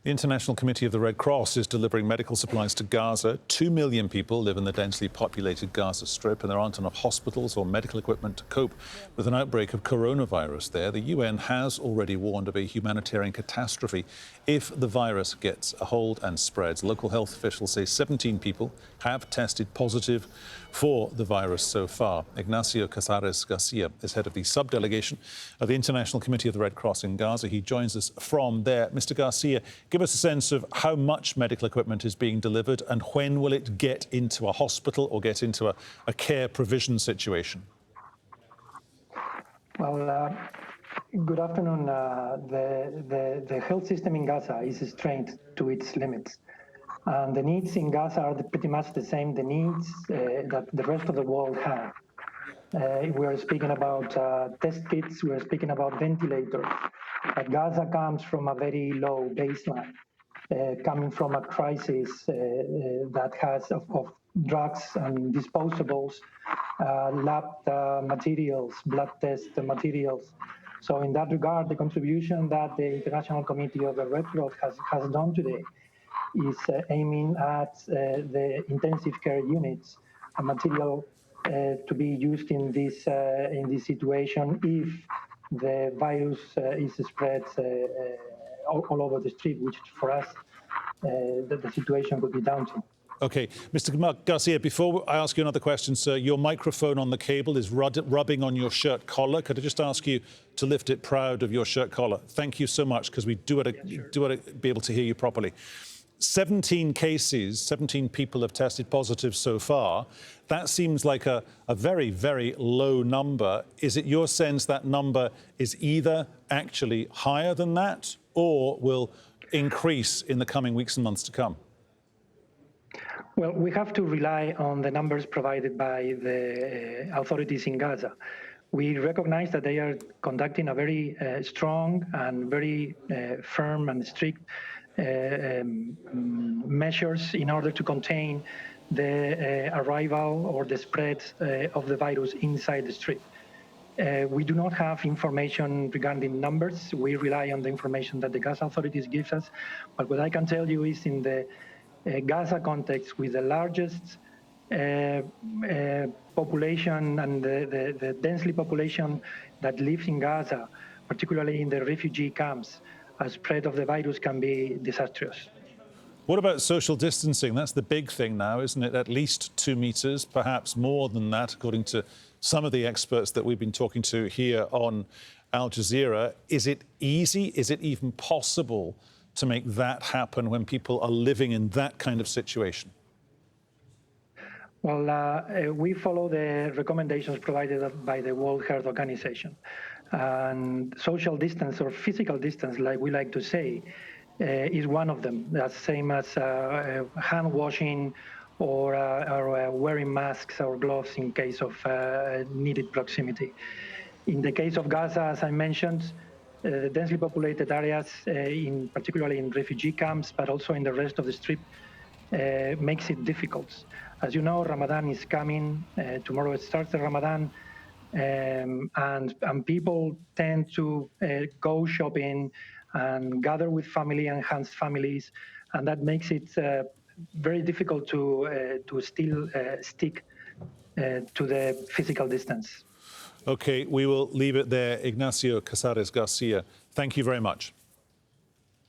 The International Committee of the Red Cross is delivering medical supplies to Gaza. 2 million people live in the densely populated Gaza Strip, and there aren't enough hospitals or medical equipment to cope with an outbreak of coronavirus there. The UN has already warned of a humanitarian catastrophe if the virus gets a hold and spreads. Local health officials say 17 people have tested positive for the virus so far. Ignacio Casares Garcia is head of the sub-delegation of the International Committee of the Red Cross in Gaza. He joins us from there. Mr. Garcia, give us a sense of how much medical equipment is being delivered and when will it get into a hospital or get into a care provision situation? Well, good afternoon. The health system in Gaza is strained to its limits. And the needs in Gaza are pretty much the same, the needs that the rest of the world have. We are speaking about test kits, we are speaking about ventilators. But Gaza comes from a very low baseline, coming from a crisis that has of drugs and disposables, lab materials, blood test materials. So in that regard, the contribution that the International Committee of the Red Cross has done today is aiming at the intensive care units, a material to be used in this situation if the virus is spread all over the street, which for us, the situation could be daunting. OK. Mr. Garcia, before I ask you another question, sir, your microphone on the cable is rubbing on your shirt collar. Could I just ask you to lift it proud of your shirt collar? Thank you so much, because we do want to be able to hear you properly. 17 cases, 17 people have tested positive so far. That seems like a very, very low number. Is it your sense that number is either actually higher than that or will increase in the coming weeks and months to come? Well, we have to rely on the numbers provided by the authorities in Gaza. We recognize that they are conducting a very strong and very firm and strict measures in order to contain the arrival or the spread of the virus inside the Strip. We do not have information regarding numbers. We rely on the information that the Gaza authorities give us. But what I can tell you is in the Gaza context, with the largest population and the densely population that lives in Gaza, particularly in the refugee camps, a spread of the virus can be disastrous. What about social distancing? That's the big thing now, isn't it? At least 2 meters, perhaps more than that, according to some of the experts that we've been talking to here on Al Jazeera. Is it easy? Is it even possible to make that happen when people are living in that kind of situation? Well, we follow the recommendations provided by the World Health Organization. And social distance, or physical distance, like we like to say, is one of them. That's same as hand washing or wearing masks or gloves in case of needed proximity. In the case of Gaza, as I mentioned, the densely populated areas, particularly in refugee camps, but also in the rest of the Strip, makes it difficult. As you know, Ramadan is coming. Tomorrow it starts the Ramadan. And people tend to go shopping and gather with family and enhanced families, and that makes it very difficult to still stick to the physical distance. OK, we will leave it there. Ignacio Casares Garcia, thank you very much.